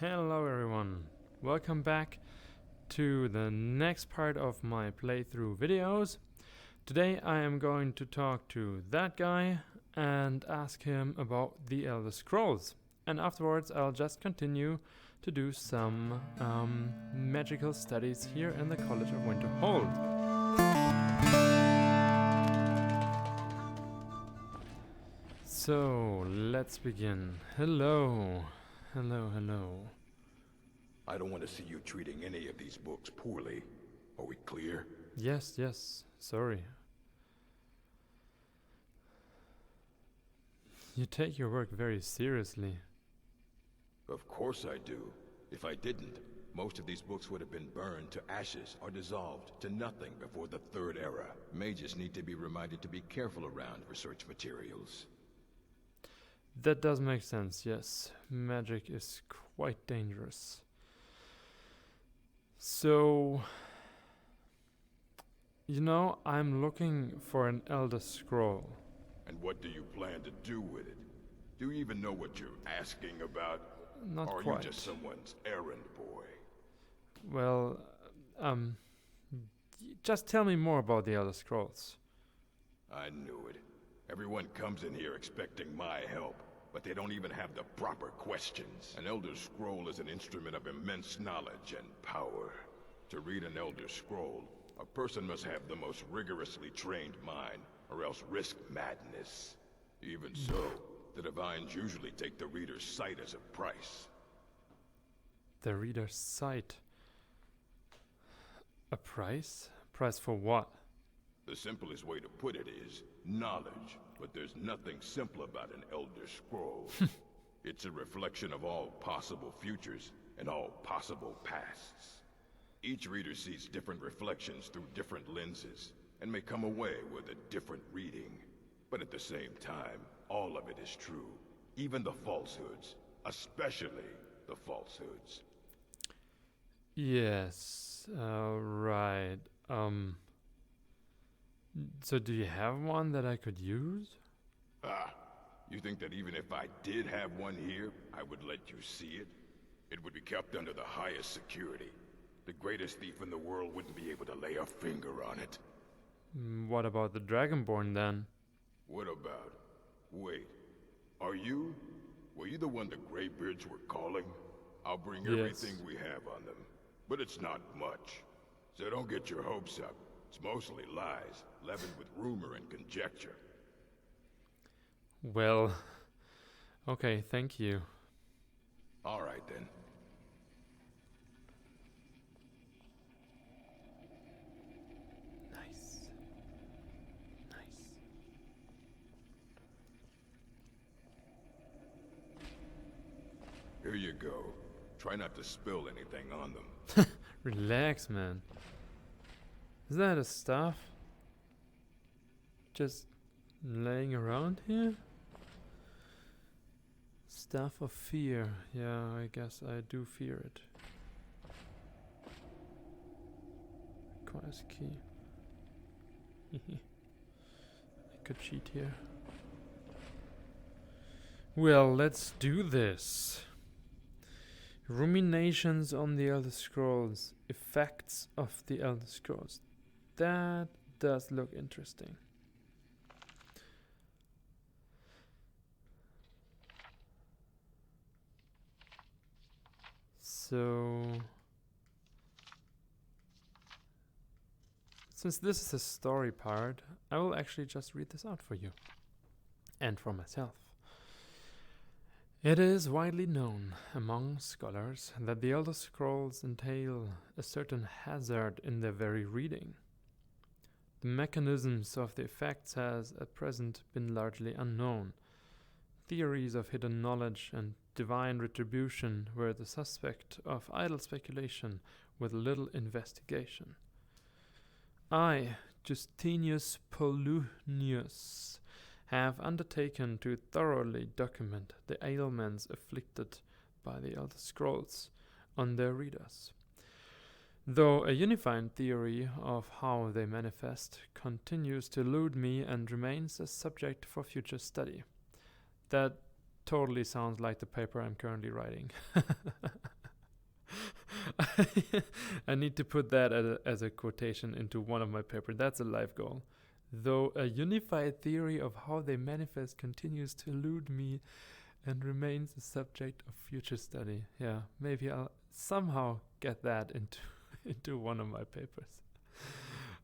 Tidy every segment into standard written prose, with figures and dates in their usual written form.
Hello everyone, welcome back to the next part of my playthrough videos. Today I am going to talk to that guy and ask him about the Elder Scrolls, and afterwards I'll just continue to do some magical studies here in the College of Winterhold. So let's begin. Hello. Hello. I don't want to see you treating any of these books poorly. Are we clear? Yes, sorry. You take your work very seriously. Of course I do. If I didn't, most of these books would have been burned to ashes or dissolved to nothing before the Third Era. Mages need to be reminded to be careful around research materials. That does make sense, yes. Magic is quite dangerous. So, I'm looking for an Elder Scroll. And what do you plan to do with it? Do you even know what you're asking about? Not or quite. Are you just someone's errand boy? Well, just tell me more about the Elder Scrolls. I knew it. Everyone comes in here expecting my help, but they don't even have the proper questions. An Elder Scroll is an instrument of immense knowledge and power. To read an Elder Scroll, a person must have the most rigorously trained mind, or else risk madness. Even so, the Divines usually take the reader's sight as a price. The reader's sight? A price? Price for what? The simplest way to put it is knowledge, but there's nothing simple about an Elder Scroll. It's a reflection of all possible futures and all possible pasts. Each reader sees different reflections through different lenses, and may come away with a different reading. But at the same time, all of it is true. Even the falsehoods, especially the falsehoods. Yes, right. So do you have one that I could use? You think that even if I did have one here, I would let you see it? It would be kept under the highest security. The greatest thief in the world wouldn't be able to lay a finger on it. What about the Dragonborn then? What about? Wait, were you the one the Greybeards were calling? I'll bring everything we have on them, but it's not much. So don't get your hopes up. It's mostly lies, leavened with rumor and conjecture. Well, okay, thank you. All right then. Nice. Here you go. Try not to spill anything on them. Relax, man. Is that a staff? Just laying around here? Staff of fear. Yeah, I guess I do fear it. Requires key. I could cheat here. Well, let's do this. Ruminations on the Elder Scrolls. Effects of the Elder Scrolls. That does look interesting. So, since this is a story part, I will actually just read this out for you. And for myself. It is widely known among scholars that the Elder Scrolls entail a certain hazard in their very reading. The mechanisms of the effects has at present been largely unknown. Theories of hidden knowledge and divine retribution were the suspect of idle speculation with little investigation. I, Justinius Polonius, have undertaken to thoroughly document the ailments afflicted by the Elder Scrolls on their readers. Though a unified theory of how they manifest continues to elude me and remains a subject for future study. That totally sounds like the paper I'm currently writing. I need to put that as a quotation into one of my papers. That's a life goal. Though a unified theory of how they manifest continues to elude me and remains a subject of future study. Yeah, maybe I'll somehow get that into one of my papers.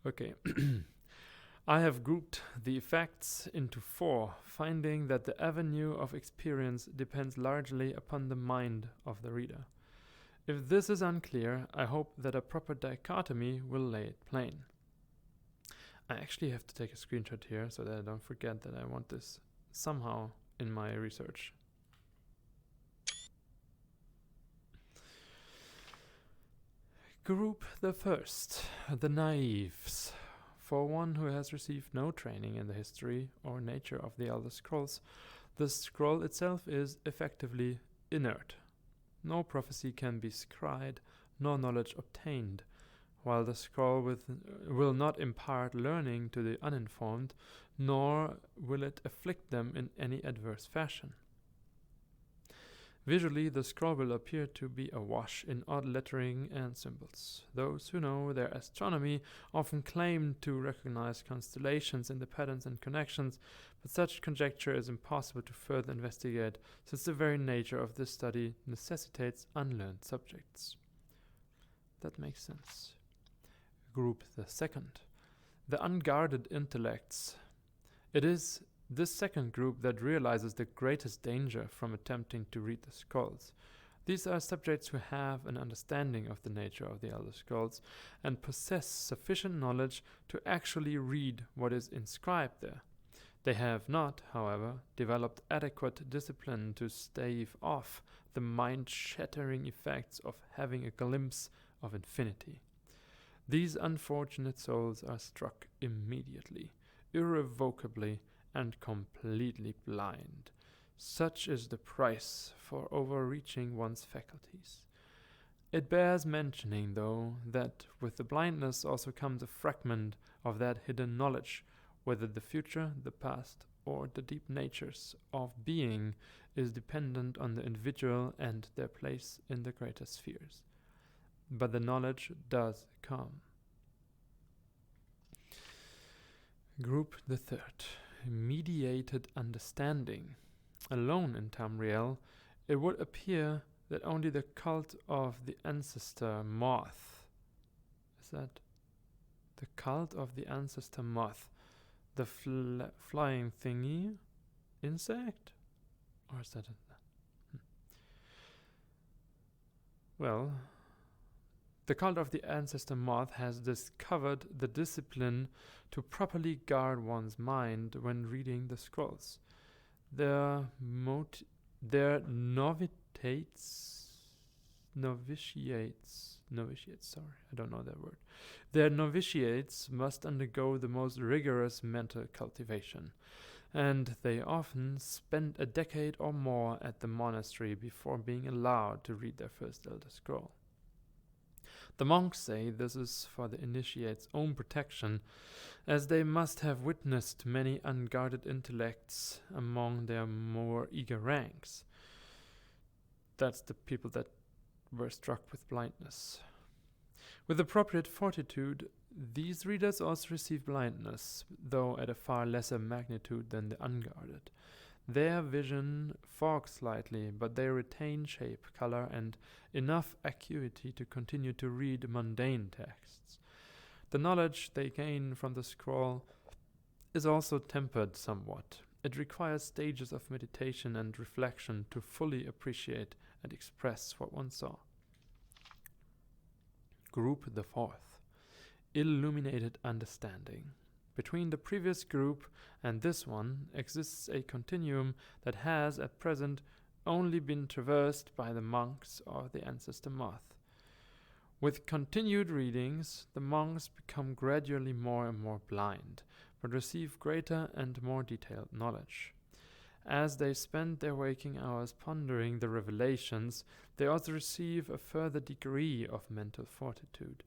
Okay. I have grouped the effects into 4, finding that the avenue of experience depends largely upon the mind of the reader. If this is unclear, I hope that a proper dichotomy will lay it plain. I actually have to take a screenshot here so that I don't forget that I want this somehow in my research. Group the first, the naives. For one who has received no training in the history or nature of the Elder Scrolls, the scroll itself is effectively inert. No prophecy can be scried, nor knowledge obtained, while the scroll will not impart learning to the uninformed, nor will it afflict them in any adverse fashion. Visually, the scroll will appear to be awash in odd lettering and symbols. Those who know their astronomy often claim to recognize constellations in the patterns and connections, but such conjecture is impossible to further investigate, since the very nature of this study necessitates unlearned subjects. That makes sense. Group the second, the unguarded intellects. It is this second group that realizes the greatest danger from attempting to read the scrolls. These are subjects who have an understanding of the nature of the Elder Scrolls and possess sufficient knowledge to actually read what is inscribed there. They have not, however, developed adequate discipline to stave off the mind-shattering effects of having a glimpse of infinity. These unfortunate souls are struck immediately, irrevocably, and completely blind. Such is the price for overreaching one's faculties. It bears mentioning, though, that with the blindness also comes a fragment of that hidden knowledge, whether the future, the past, or the deep natures of being is dependent on the individual and their place in the greater spheres. But the knowledge does come. Group the third, mediated understanding. Alone in Tamriel, it would appear that only the cult of the ancestor moth, is that the cult of the ancestor moth, the flying thingy, insect, or is that well, the cult of the ancestor moth has discovered the discipline to properly guard one's mind when reading the scrolls. Their novitiates, I don't know that word. Their novitiates must undergo the most rigorous mental cultivation, and they often spend a decade or more at the monastery before being allowed to read their first Elder Scroll. The monks say this is for the initiate's own protection, as they must have witnessed many unguarded intellects among their more eager ranks. That's the people that were struck with blindness. With appropriate fortitude, these readers also receive blindness, though at a far lesser magnitude than the unguarded. Their vision fogs slightly, but they retain shape, color, and enough acuity to continue to read mundane texts. The knowledge they gain from the scroll is also tempered somewhat. It requires stages of meditation and reflection to fully appreciate and express what one saw. Group the fourth, illuminated understanding. Between the previous group and this one exists a continuum that has at present only been traversed by the monks of the ancestor moth. With continued readings, the monks become gradually more and more blind, but receive greater and more detailed knowledge. As they spend their waking hours pondering the revelations, they also receive a further degree of mental fortitude.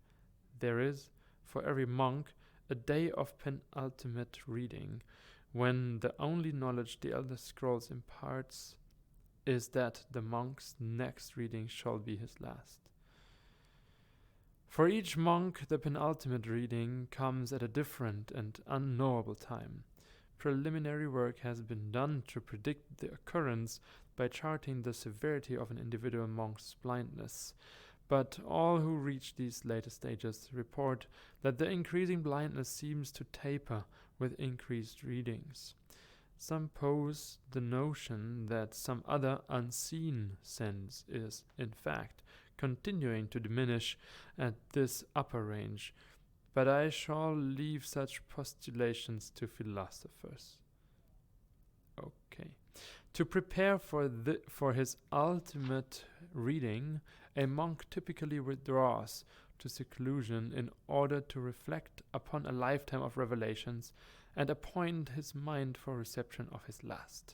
There is, for every monk, a day of penultimate reading, when the only knowledge the Elder Scrolls imparts is that the monk's next reading shall be his last. For each monk, the penultimate reading comes at a different and unknowable time. Preliminary work has been done to predict the occurrence by charting the severity of an individual monk's blindness. But all who reach these later stages report that the increasing blindness seems to taper with increased readings. Some pose the notion that some other unseen sense is, in fact, continuing to diminish at this upper range, but I shall leave such postulations to philosophers. Okay. To prepare for his ultimate reading, a monk typically withdraws to seclusion in order to reflect upon a lifetime of revelations and appoint his mind for reception of his last.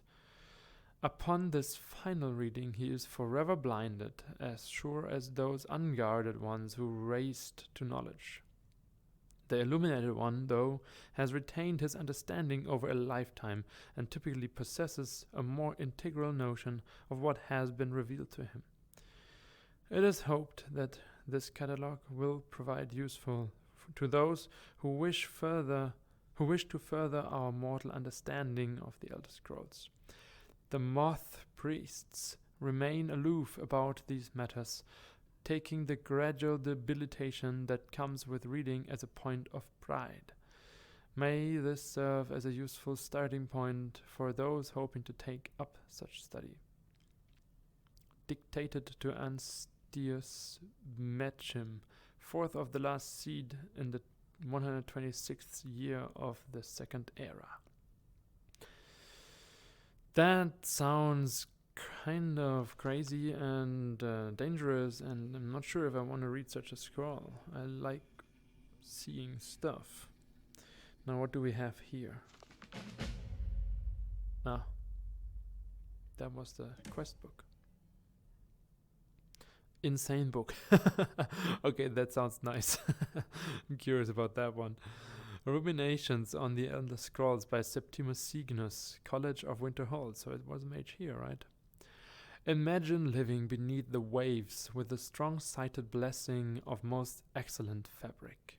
Upon this final reading he is forever blinded, as sure as those unguarded ones who raced to knowledge. The illuminated one, though, has retained his understanding over a lifetime and typically possesses a more integral notion of what has been revealed to him. It is hoped that this catalogue will provide useful to those who wish to further our mortal understanding of the Elder Scrolls. The moth priests remain aloof about these matters, taking the gradual debilitation that comes with reading as a point of pride. May this serve as a useful starting point for those hoping to take up such study. Dictated to Anstius Mechim, fourth of the last seed in the 126th year of the Second Era. That sounds kind of crazy and dangerous, and I'm not sure if I want to read such a scroll. I like seeing stuff. Now what do we have here? Ah, that was the quest book. Insane book. Okay, that sounds nice. I'm curious about that one. Ruminations on the Elder Scrolls by Septimus Cygnus, College of Winterhold. So it was a mage here, right? Imagine living beneath the waves with the strong-sighted blessing of most excellent fabric.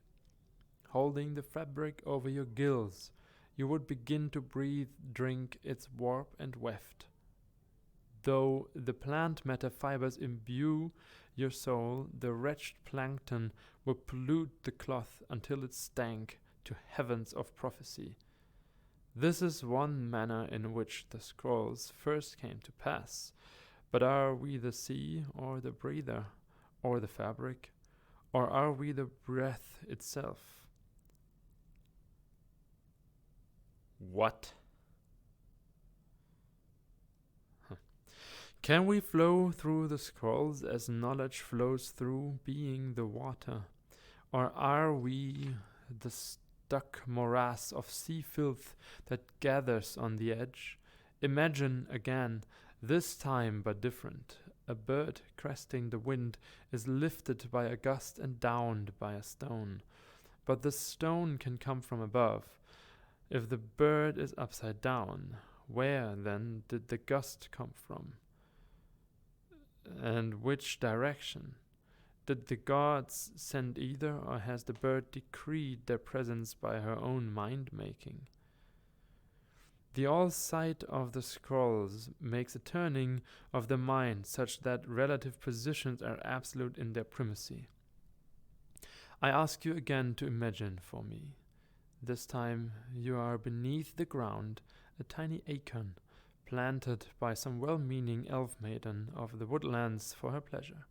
Holding the fabric over your gills, you would begin to breathe, drink its warp and weft. Though the plant matter fibers imbue your soul, the wretched plankton would pollute the cloth until it stank to heavens of prophecy. This is one manner in which the scrolls first came to pass. But are we the sea, or the breather, or the fabric, or are we the breath itself? What? Can we flow through the scrolls as knowledge flows through being the water? Or are we the stuck morass of sea filth that gathers on the edge? Imagine again, this time but different. A bird cresting the wind is lifted by a gust and downed by a stone. But the stone can come from above. If the bird is upside down, where then did the gust come from? And which direction? Did the gods send either, or has the bird decreed their presence by her own mind-making? The all-sight of the scrolls makes a turning of the mind such that relative positions are absolute in their primacy. I ask you again to imagine for me. This time you are beneath the ground, a tiny acorn, planted by some well-meaning elf maiden of the woodlands for her pleasure.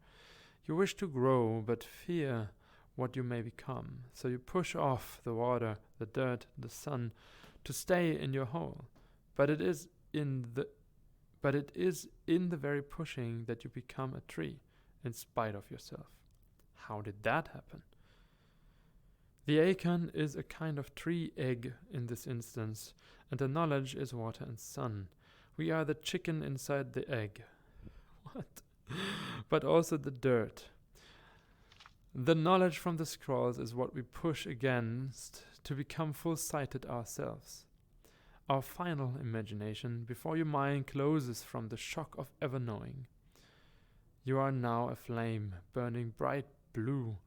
You wish to grow, but fear what you may become, so you push off the water, the dirt, the sun, to stay in your hole. But it is in the very pushing that you become a tree, in spite of yourself. How did that happen? The acorn is a kind of tree egg in this instance, and the knowledge is water and sun. We are the chicken inside the egg. What? But also the dirt. The knowledge from the scrolls is what we push against to become full-sighted ourselves. Our final imagination before your mind closes from the shock of ever knowing. You are now a flame, burning bright blue,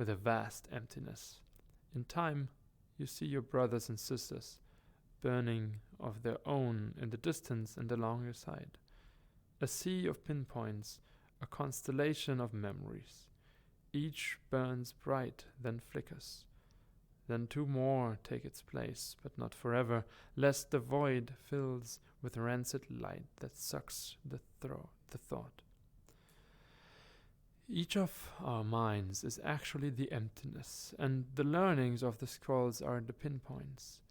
with a vast emptiness. In time, you see your brothers and sisters burning of their own in the distance and along your side. A sea of pinpoints, a constellation of memories. Each burns bright, then flickers. Then two more take its place, but not forever, lest the void fills with rancid light that sucks the thought. Each of our minds is actually the emptiness, and the learnings of the scrolls are the pinpoints.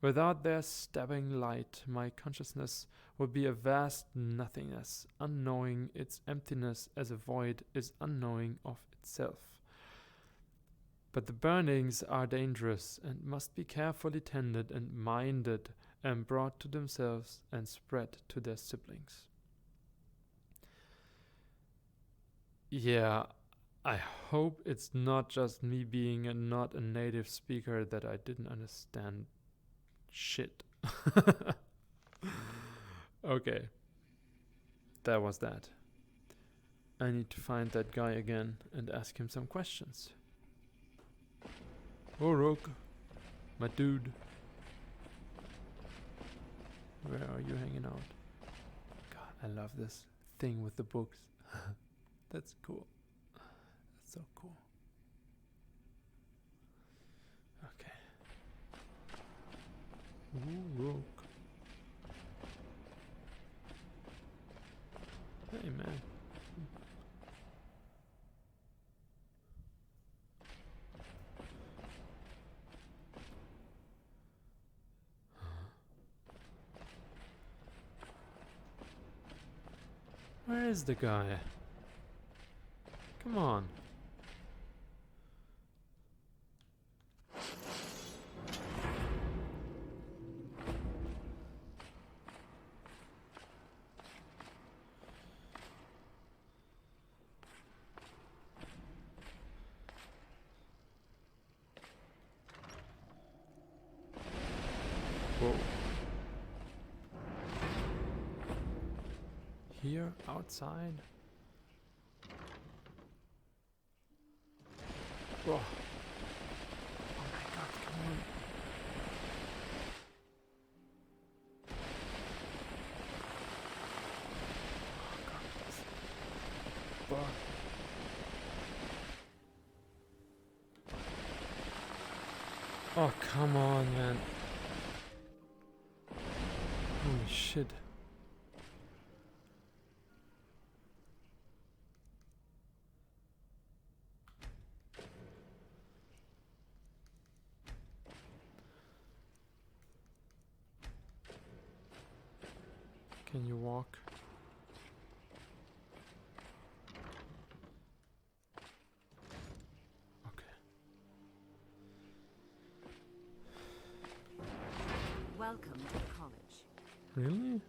Without their stabbing light, my consciousness would be a vast nothingness, unknowing its emptiness as a void is unknowing of itself. But the burnings are dangerous and must be carefully tended and minded and brought to themselves and spread to their siblings. Yeah, I hope it's not just me being not a native speaker that I didn't understand shit. Okay. That was that. I need to find that guy again and ask him some questions. Oh, Rook, my dude. Where are you hanging out? God, I love this thing with the books. That's cool. That's so cool. Okay. Ooh, Rook. Hey, man. Where is the guy? Come on. Whoa. Here, outside. Whoa. Oh my god, come on. Oh god, this bug. Oh, come on, man. Holy shit. Can you walk? Okay. Welcome to the college. Really?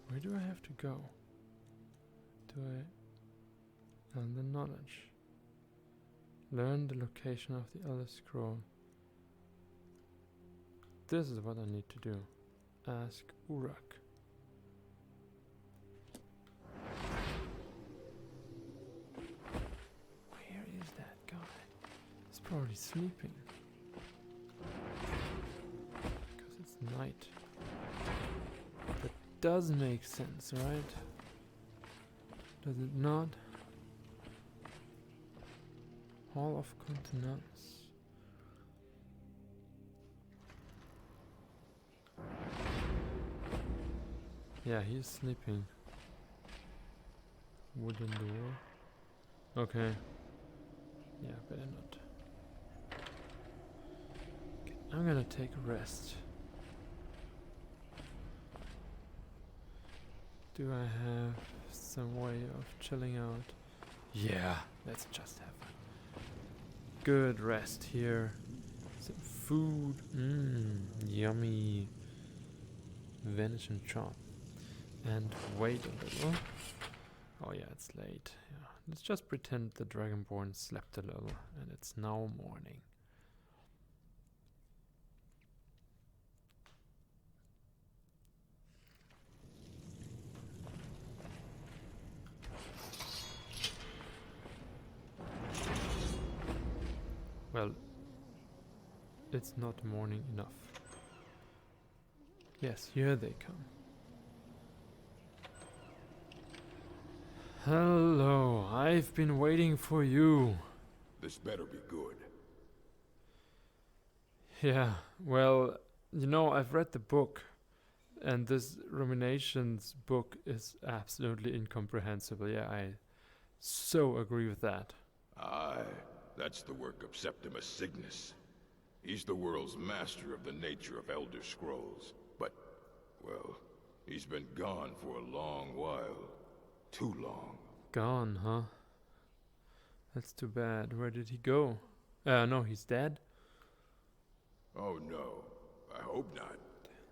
Where do I have to go? Do I... learn the knowledge. Learn the location of the Elder Scroll. This is what I need to do. Ask VRIK. Where is that guy? He's probably sleeping. Because it's night. That does make sense, right? Does it not? Hall of Continents. Yeah, he's sleeping. Wooden door. Okay. Yeah, better not. Okay, I'm gonna take a rest. Do I have some way of chilling out? Yeah, let's just have a good rest here. Some food. Yummy. Venison chop. And wait a little. Oh yeah, it's late. Yeah. Let's just pretend the Dragonborn slept a little and it's now morning. it's not morning enough. Yes, here they come. Hello, I've been waiting for you. This better be good. Yeah, well, you know, I've read the book, and this Ruminations book is absolutely incomprehensible. Yeah, I so agree with that. Aye, that's the work of Septimus Cygnus. He's the world's master of the nature of Elder Scrolls. But, well, he's been gone for a long while. Too long. Gone, huh? That's too bad. Where did he go? No, he's dead? Oh no, I hope not.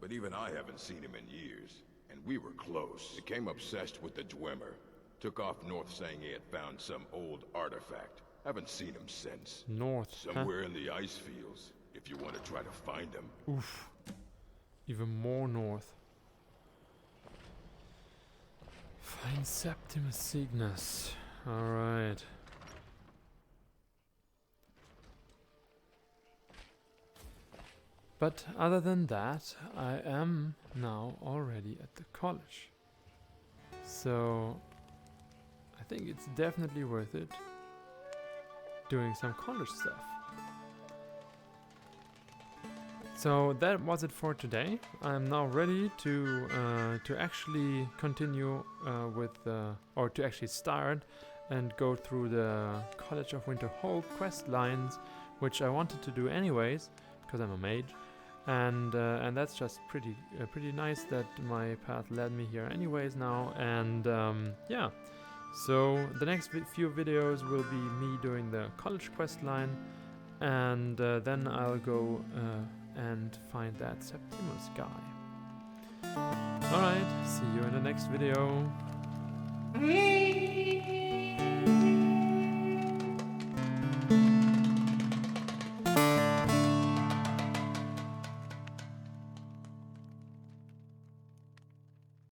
But even I haven't seen him in years. And we were close. Became obsessed with the Dwemer. Took off north saying he had found some old artifact. Haven't seen him since. North, Somewhere in the ice fields, if you want to try to find him. Oof. Even more north. Find Septimus Cygnus. Alright. But other than that, I am now already at the college. So I think it's definitely worth it doing some college stuff. So that was it for today. I'm now ready to actually continue or to actually start and go through the College of Winterhold quest lines, which I wanted to do anyways because I'm a mage, and that's just pretty nice that my path led me here anyways now. And yeah, so the next few videos will be me doing the college quest line, and then I'll go and find that Septimus guy. Alright, see you in the next video.